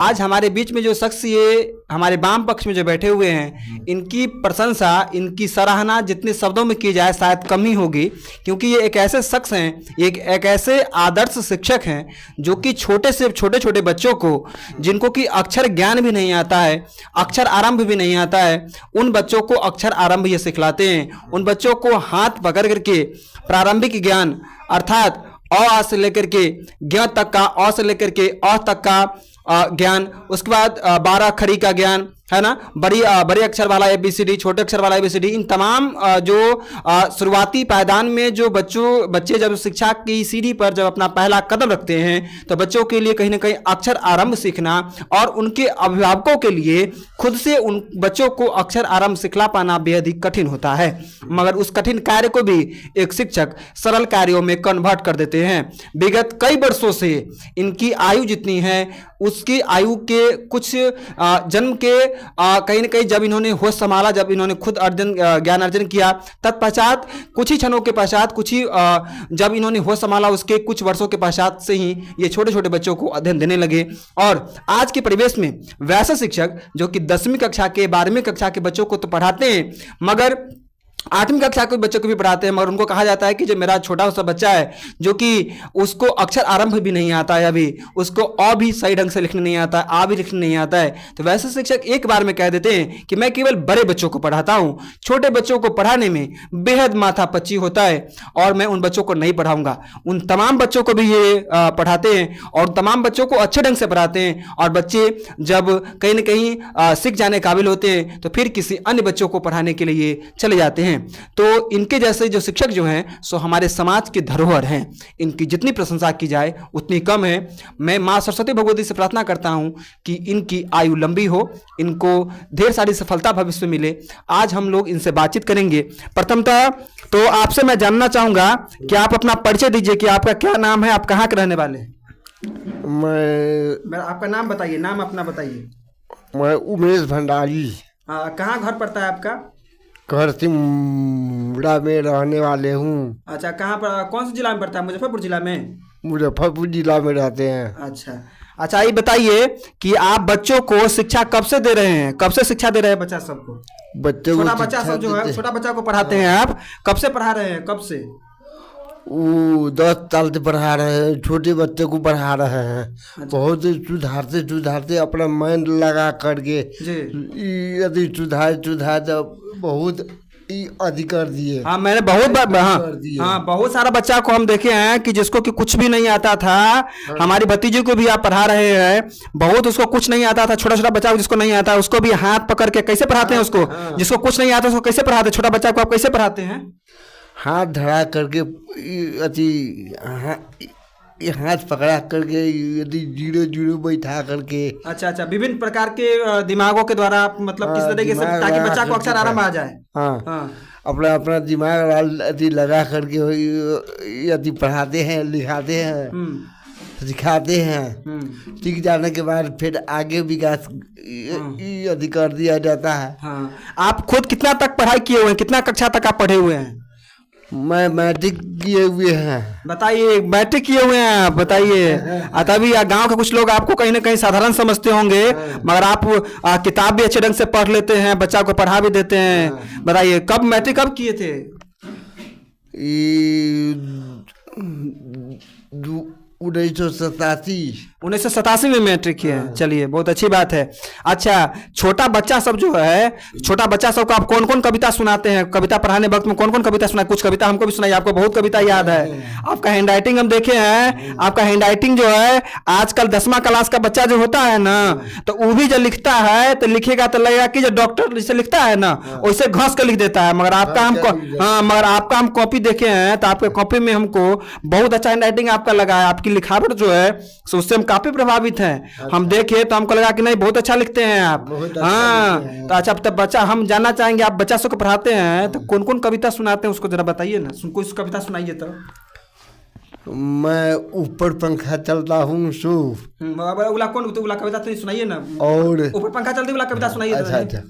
आज हमारे बीच में जो शख्स ये हमारे वाम पक्ष में जो बैठे हुए हैं, इनकी प्रशंसा, इनकी सराहना जितने शब्दों में की जाए शायद कम ही होगी, क्योंकि ये एक ऐसे शख्स हैं, एक ऐसे आदर्श शिक्षक हैं जो कि छोटे से छोटे छोटे बच्चों को, जिनको कि अक्षर ज्ञान भी नहीं आता है, अक्षर आरंभ भी नहीं आता है, उन बच्चों को अक्षर आरंभ ये सिखलाते हैं। उन बच्चों को हाथ पकड़ करके प्रारंभिक ज्ञान अर्थात अ से लेकर के ज्ञ तक का, अ से लेकर के अ तक का ज्ञान, उसके बाद 12 खड़ी का ज्ञान, है ना, बड़ी अक्षर वाला ABCD, छोटे अक्षर वाला ABCD, इन तमाम जो शुरुआती पायदान में जो बच्चे जब शिक्षा की सीढ़ी पर जब अपना पहला कदम रखते हैं तो बच्चों के लिए कहीं ना कहीं अक्षर आरंभ सीखना और उनके अभिभावकों के लिए खुद से उन बच्चों को अक्षर आरंभ सिखला पाना बेहद ही कठिन होता है। मगर उस कठिन कार्य को भी एक शिक्षक सरल कार्यों में कन्वर्ट कर देते हैं। विगत कई वर्षों से इनकी आयु जितनी है उसकी आयु के कुछ जन्म के कहीं ना कहीं जब इन्होंने होश संभाला, जब इन्होंने खुद ज्ञान अर्जन किया, तत्पश्चात कुछ ही क्षणों के पश्चात, कुछ ही जब इन्होंने होश संभाला उसके कुछ वर्षों के पश्चात से ही ये छोटे छोटे बच्चों को अध्ययन देने लगे। और आज के परिवेश में वैसे शिक्षक जो कि 10वीं कक्षा के 12वीं कक्षा के बच्चों को तो पढ़ाते हैं, मगर 8वीं कक्षा के बच्चों को भी पढ़ाते हैं, मगर उनको कहा जाता है कि जो मेरा छोटा सा बच्चा है जो कि उसको अक्षर आरंभ भी नहीं आता है, अभी उसको अ भी सही ढंग से लिखने नहीं आता है, आ भी लिखने नहीं आता है, तो वैसे शिक्षक एक बार में कह देते हैं कि मैं केवल बड़े बच्चों को पढ़ाता हूं, छोटे बच्चों को पढ़ाने में बेहद माथापच्ची होता है और मैं उन बच्चों को नहीं पढ़ाऊंगा। उन तमाम बच्चों को भी ये पढ़ाते हैं और तमाम बच्चों को अच्छे ढंग से पढ़ाते हैं, और बच्चे जब कहीं ना कहीं सीख जाने काबिल होते हैं तो फिर किसी अन्य बच्चों को पढ़ाने के लिए चले जाते हैं। तो इनके जैसे जो शिक्षक जो हैं सो हमारे समाज के धरोहर हैं, इनकी जितनी प्रशंसा की जाए उतनी कम है। मैं मां सरस्वती भगवती से प्रार्थना करता हूं कि इनकी आयु लंबी हो, इनको ढेर सारी सफलता भविष्य में मिले। आज हम लोग इनसे बातचीत करेंगे। प्रथमतः तो आपसे मैं जानना चाहूंगा कि आप अपना परिचय दीजिए कि आपका क्या नाम है, आप कहाँ के रहने वाले हैं? मैं आपका नाम बताइए, नाम अपना बताइए। मैं उमेश भंडारी। कहाँ घर पड़ता है आपका? घर सिमड़ा में रहने वाले हूँ। अच्छा, कहाँ पर, कौन से जिला में पड़ता है? मुजफ्फरपुर जिला में? मुजफ्फरपुर जिला में रहते हैं। अच्छा, ये बताइए कि आप बच्चों को शिक्षा कब से दे रहे हैं? कब से शिक्षा दे रहे हैं बच्चा सबको? बच्चों को छोटा बच्चा सब जो है, छोटा बच्चा को पढ़ाते हैं आप, कब से पढ़ा रहे हैं? कब से? वो 10 साल से पढ़ा रहे हैं, छोटे बच्चे को पढ़ा रहे हैं। अच्छा। बहुत सुधारते अपना माइंड लगा करके यदि सुधार बहुत अधिक कर दिए। हाँ, मैंने बहुत बार बहुत सारा बच्चा को हम देखे हैं कि जिसको कि कुछ भी नहीं आता था। हमारी भतीजी को भी आप पढ़ा रहे हैं, बहुत उसको कुछ नहीं आता था, छोटा छोटा बच्चा जिसको नहीं आता उसको भी हाथ पकड़ के कैसे पढ़ाते हैं? उसको जिसको कुछ नहीं आता उसको कैसे पढ़ाते हैं? छोटा बच्चा को आप कैसे पढ़ाते हैं? हाथ धरा करके हाथ पकड़ा करके यदि जीरो बैठा करके। अच्छा, विभिन्न प्रकार के दिमागों के द्वारा मतलब किस तरीके से, ताकि बच्चा को अक्षर आराम आ जाए। हाँ, अपना दिमाग लगा करके यदि पढ़ाते हैं, लिखाते हैं, सिखाते हैं। सीख जाने के बाद फिर आगे विकास यदि कर दिया जाता है। आप खुद कितना तक पढ़ाई किए हुए हैं? कितना कक्षा तक आप पढ़े हुए हैं? मैं मैट्रिक किए हुए हैं। बताइए, मैट्रिक किए हुए हैं आप, बताइए। तभी गांव के कुछ लोग आपको कहीं ना कहीं साधारण समझते होंगे, मगर आप किताब भी अच्छे ढंग से पढ़ लेते हैं, बच्चा को पढ़ा भी देते हैं। बताइए, कब मैट्रिक कब किए थे? 1987 में मैट्रिक किए हैं। चलिए, बहुत अच्छी बात है। अच्छा, छोटा बच्चा सब जो है, छोटा बच्चा सब को आप कौन कौन कविता सुनाते हैं? कविता पढ़ाने वक्त में कौन कौन कविता सुनाए? कुछ कविता हमको भी सुनाइए, आपको बहुत कविता याद है। आपका हैंड राइटिंग हम देखे हैं, आपका हैंड राइटिंग जो है आजकल 10वां क्लास का बच्चा जो होता है ना, तो वो भी जब लिखता है तो लिखेगा तो लगेगा कि जो डॉक्टर जैसे लिखता है ना वैसे घस कर लिख देता है। मगर आपका हम कॉपी देखे हैं तो आपके कॉपी में हमको बहुत अच्छा हैंड राइटिंग आपका लगा है। आपकी लिखावट जो है सो उससे हम काफी प्रभावित हैं। हम देखे तो हमको लगा कि नहीं, बहुत अच्छा लिखते हैं आप। तो अच्छा, तब बच्चा हम जानना चाहेंगे, आप बच्चा सबको पढ़ाते हैं तो कौन कौन कविता सुनाते हैं उसको जरा बताइए ना, कोई कविता सुनाइए। तो मैं ऊपर पंखा चलता हूँ सो उला कविता तो सुनाइए ना। और ऊपर पंखा चलते वाला कविता सुनाइए। अच्छा,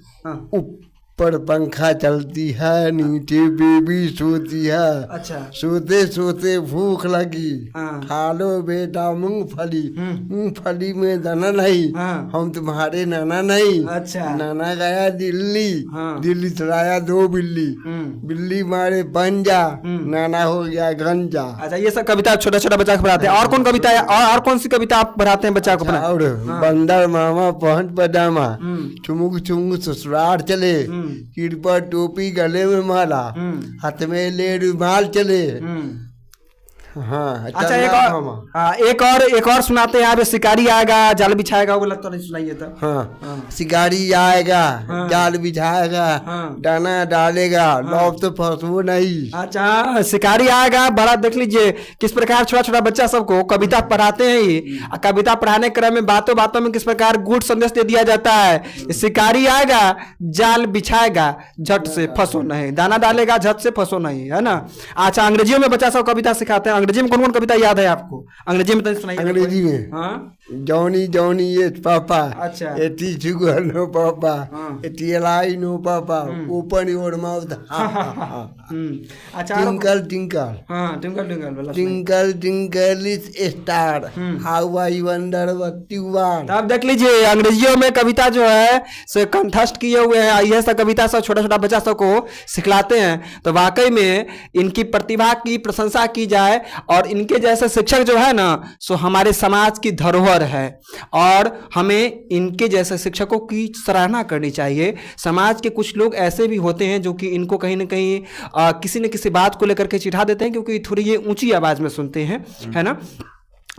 ऊपर पंखा चलती है, नीचे बेबी सोती है। अच्छा। सोते सोते भूख लगी, हाँ। खा लो बेटा मूंगफली, मूंगफली में दाना नहीं, हाँ। हम तुम्हारे नाना नहीं। अच्छा। नाना गया दिल्ली, हाँ। दिल्ली चलाया 2 बिल्ली, बिल्ली मारे पंजा, नाना हो गया गंजा। अच्छा, ये सब कविता छोटा छोटा बच्चा को पढ़ाते हैं। और कौन कविता है, और कौन सी कविता आप पढ़ाते हैं बच्चा को पढ़ा? और बंदर मामा पहुंच पजामा, चुमुक चुमुक ससुराल चले, सिर पर टोपी गले में माला, हाथ में ले रुमाल चले। हाँ। अच्छा, चलना एक और सुनाते हैं आप। शिकारी आएगा जाल बिछाएगा, वो लगता नहीं सुनाइए तो। हाँ। शिकारी आएगा, जाल बिछाएगा, दाना डालेगा, लौट तो फंसो नहीं। अच्छा, शिकारी आएगा बड़ा। देख लीजिए किस प्रकार छोटा छोटा बच्चा सबको कविता पढ़ाते हैं ये। कविता पढ़ाने के क्रम में बातों बातों में किस प्रकार गुड संदेश दे दिया जाता है। शिकारी आएगा, जाल बिछाएगा, झट से फंसो नहीं, दाना डालेगा, झट से फंसो नहीं, है ना। अच्छा, अंग्रेजियों में बच्चा सब कविता सिखाते हैं। अंग्रेजी में कौन कौन कविता याद है आपको? अंग्रेजी में तो सुनाइए। अंग्रेजी में हाँ। जॉनी जॉनी ये पापा, अच्छा। एटी शुगर नो पापा, एटी एलाई नो पापा, ओपन योर माउथ। अच्छा। टिंकल टिंकल, हाँ, twinkle twinkle tinkle tinkle is star, how I wonder what you are. आप देख लीजिए अंग्रेजियों में कविता जो है से कंठस्थ किए हुए हैं। यह सब कविता सब छोटा छोटा बच्चा सब को सिखलाते हैं। तो वाकई में इनकी प्रतिभा की प्रशंसा की जाए, और इनके जैसे शिक्षक जो है ना सो हमारे समाज की धरोहर है, और हमें इनके जैसे शिक्षकों की सराहना करनी चाहिए। समाज के कुछ लोग ऐसे भी होते हैं जो कि इनको कहीं ना कहीं किसी न किसी बात को लेकर के चिढ़ा देते हैं, क्योंकि थोड़ी ये ऊंची आवाज में सुनते हैं, है ना,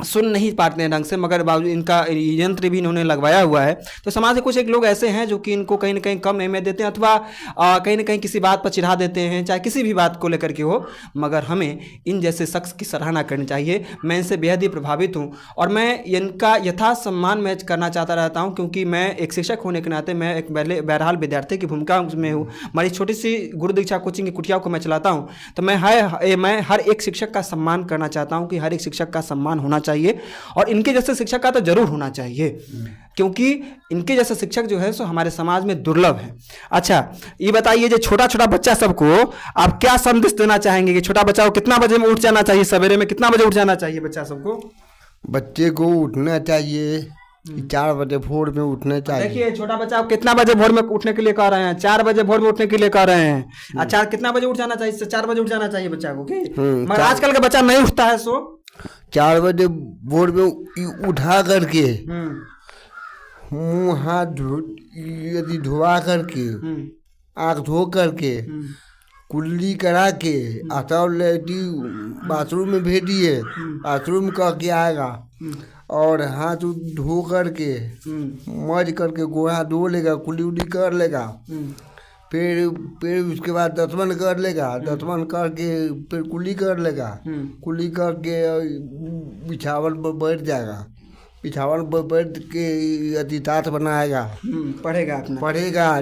सुन नहीं पाते हैं ढंग से, मगर बावजूद इनका यंत्र भी इन्होंने लगवाया हुआ है। तो समाज के कुछ एक लोग ऐसे हैं जो कि इनको कहीं ना कहीं कम अहमियत देते हैं, अथवा कहीं ना कहीं किसी बात पर चिढ़ा देते हैं, चाहे किसी भी बात को लेकर के हो। मगर हमें इन जैसे शख्स की सराहना करनी चाहिए। मैं इनसे बेहद ही प्रभावित हूँ, और मैं इनका यथा सम्मान मैं करना चाहता रहता हूँ, क्योंकि मैं एक शिक्षक होने के नाते मैं एक बहरहाल विद्यार्थी की भूमिका में हूँ। हमारी छोटी सी गुरु दीक्षा कोचिंग की कुटिया को मैं चलाता हूँ। तो मैं हर एक शिक्षक का सम्मान करना चाहता हूँ कि हर एक शिक्षक का सम्मान होना चाहिए, और इनके जैसे शिक्षक का तो जरूर होना चाहिए, क्योंकि इनके जैसे शिक्षक जो है सो हमारे समाज में दुर्लभ है। अच्छा, ये बताइए जो छोटा छोटा बच्चा सबको आप क्या संदेश देना चाहेंगे कि छोटा बच्चा को कितना बजे में उठ जाना चाहिए, सवेरे में कितना बजे उठ जाना चाहिए बच्चा सबको? बच्चे को उठना चाहिए 4 बजे भोर में उठना चाहिए। देखिए छोटा बच्चा आप कितना बजे भोर में उठने के लिए कह रहे हैं? 4 बजे भोर में उठने के लिए कह रहे हैं। अच्छा, कितना बजे उठ जाना चाहिए? 4 बजे उठ जाना चाहिए बच्चा को, मगर आजकल का बच्चा नहीं उठता है। सो 4 बजे भोर में उठा करके मुँह हाथ यदि धोआ करके, आँख धो करके, कुल्ली करा के, आता लेडी बाथरूम में भेजिए, बाथरूम करके आएगा, और हाथ धो करके मज करके गोहा धो लेगा, कुल्ली उल्ली कर लेगा, फिर उसके बाद दतमन कर लेगा, दतमन करके फिर कुल्ली कर लेगा, कुल्ली करके बिछावन पर बैठ जाएगा, बिछावन पर बैठ के अति तात बनाएगा, पढ़ेगा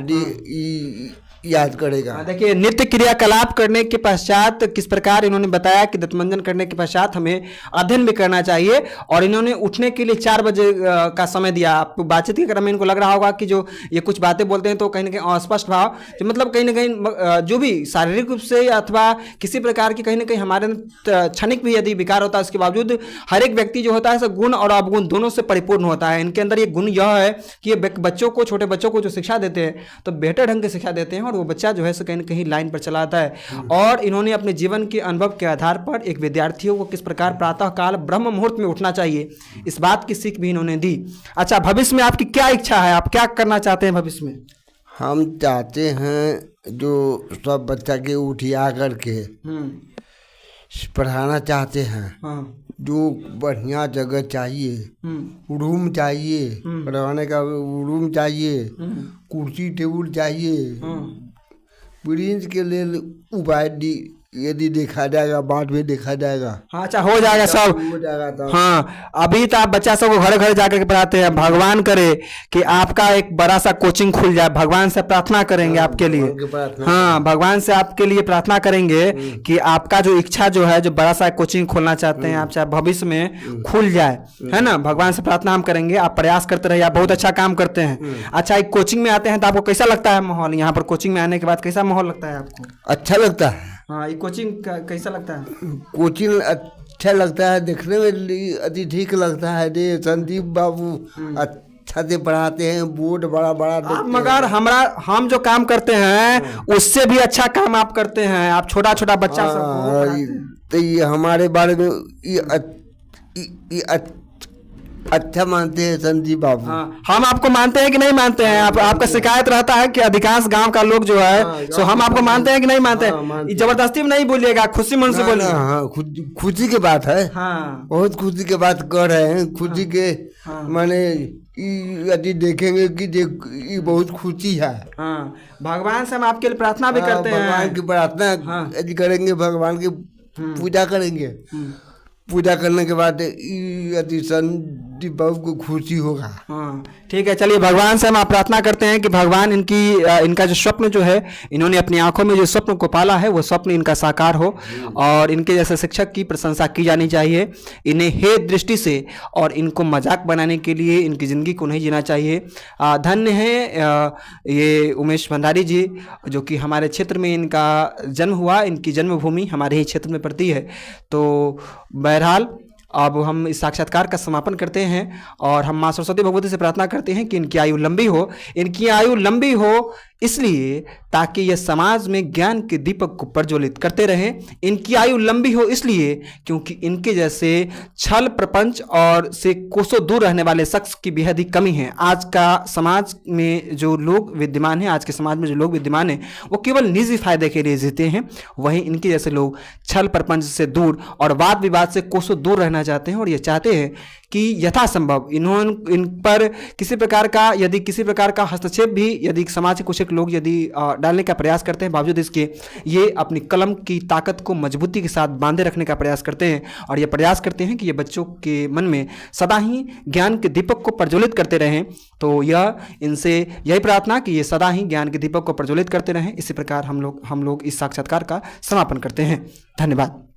याद करेगा। देखिए नित्य क्रियाकलाप करने के पश्चात किस प्रकार इन्होंने बताया कि दंतमंजन करने के पश्चात हमें अध्ययन भी करना चाहिए, और इन्होंने उठने के लिए 4 बजे का समय दिया। आपको बातचीत के क्रम में इनको लग रहा होगा कि जो ये कुछ बातें बोलते हैं तो कहीं ना कहीं अस्पष्ट भाव, जो मतलब कहीं ना कहीं जो भी शारीरिक रूप से अथवा किसी प्रकार की कहीं ना कहीं हमारे क्षणिक भी यदि विकार होता है, उसके बावजूद हर एक व्यक्ति जो होता है गुण और अवगुण दोनों से परिपूर्ण होता है। इनके अंदर ये गुण यह है कि ये बच्चों को, छोटे बच्चों को जो शिक्षा देते हैं तो बेहतर ढंग से शिक्षा देते हैं, और वो बच्चा जो है सो कहीं ना कहीं लाइन पर चला आता है। और इन्होंने अपने जीवन के अनुभव के आधार पर एक विद्यार्थियों को किस प्रकार प्रातः काल ब्रह्म मुहूर्त में उठना चाहिए, इस बात की सीख भी इन्होंने दी। अच्छा, भविष्य में आपकी क्या इच्छा है? आप क्या करना चाहते हैं भविष्य में? हम चाहते हैं जो सब बच्चा के उठिया करके पढ़ाना चाहते हैं। जो बढ़िया जगह चाहिए, रूम चाहिए, रहने का रूम चाहिए, कुर्सी टेबुल चाहिए, ब्रिंज के लिए उपाय यदि देखा जाएगा बाद में देखा जाएगा। हाँ अच्छा, हो जाएगा सब। हो जाएगा तो हाँ, अभी तो आप बच्चा सबको घर घर जाकर के पढ़ाते हैं। भगवान करे कि आपका एक बड़ा सा कोचिंग खुल जाए। भगवान से प्रार्थना करेंगे आपके लिए। हाँ, भगवान से आपके लिए प्रार्थना करेंगे कि आपका जो इच्छा जो है, जो बड़ा सा कोचिंग खोलना चाहते हैं आप, चाहे भविष्य में खुल जाए, है ना। भगवान से प्रार्थना हम करेंगे। आप प्रयास करते रहिए, आप बहुत अच्छा काम करते हैं। अच्छा, एक कोचिंग में आते हैं तो आपको कैसा लगता है माहौल? यहाँ पर कोचिंग में आने के बाद कैसा माहौल लगता है आपको? अच्छा लगता है। हाँ, ये कोचिंग कैसा लगता है? कोचिंग अच्छा लगता है, देखने में अति ठीक लगता है। दे संदीप बाबू अच्छा से पढ़ाते हैं, बोर्ड बड़ा बड़ा। मगर हम जो काम करते हैं उससे भी अच्छा काम आप करते हैं। आप छोटा छोटा बच्चा तो ये हमारे बारे में अच्छा मानते हैं संदीप बाबू। हाँ, हम आपको मानते हैं कि नहीं मानते हैं? आपका शिकायत रहता है कि अधिकांश गांव का लोग जो है सो हम आपको मानते हैं कि नहीं मानते हैं? जबरदस्ती में नहीं बोलिएगा, खुशी मन से बोलिए। हाँ, खुशी की बात है। हाँ, बहुत खुशी की बात कर रहे हैं। खुशी के माने यदि देखेंगे कि ये बहुत खुशी है। हाँ, भगवान से हम आपके लिए प्रार्थना भी करते हैं। भगवान की प्रार्थना यदि करेंगे, भगवान की पूजा करेंगे। पूजा करने के बाद यदि संदीप बाबू को खुशी होगा। हाँ, ठीक है, चलिए भगवान से हम प्रार्थना करते हैं कि भगवान इनका जो स्वप्न जो है, इन्होंने अपनी आंखों में जो स्वप्न को पाला है, वो स्वप्न इनका साकार हो और इनके जैसे शिक्षक की प्रशंसा की जानी चाहिए। इन्हें हेय दृष्टि से और इनको मजाक बनाने के लिए इनकी ज़िंदगी को नहीं जीना चाहिए। धन्य है ये उमेश भंडारी जी, जो कि हमारे क्षेत्र में इनका जन्म हुआ। इनकी जन्मभूमि हमारे ही क्षेत्र में पड़ती है। तो बहरहाल अब हम इस साक्षात्कार का समापन करते हैं और हम माँ सरस्वती भगवती से प्रार्थना करते हैं कि इनकी आयु लंबी हो। इनकी आयु लंबी हो इसलिए ताकि यह समाज में ज्ञान के दीपक को प्रज्वलित करते रहें। इनकी आयु लंबी हो इसलिए क्योंकि इनके जैसे छल प्रपंच और से कोसों दूर रहने वाले शख्स की बेहद ही कमी है। आज का समाज में जो लोग विद्यमान हैं, आज के समाज में जो लोग विद्यमान हैं, वो केवल निजी फायदे के लिए जीते हैं। वहीं इनके जैसे लोग छल प्रपंच से दूर और वाद विवाद से कोसों दूर रहना चाहते हैं और ये चाहते हैं कि यथासंभव इन पर किसी प्रकार का हस्तक्षेप भी यदि समाज के कुछ एक लोग यदि डालने का प्रयास करते हैं, बावजूद इसके ये अपनी कलम की ताकत को मजबूती के साथ बांधे रखने का प्रयास करते हैं और ये प्रयास करते हैं कि ये बच्चों के मन में सदा ही ज्ञान के दीपक को प्रज्वलित करते रहें। तो यह इनसे यही प्रार्थना कि ये सदा ही ज्ञान के दीपक को प्रज्वलित करते रहें। इसी प्रकार हम लोग इस साक्षात्कार का समापन करते हैं। धन्यवाद।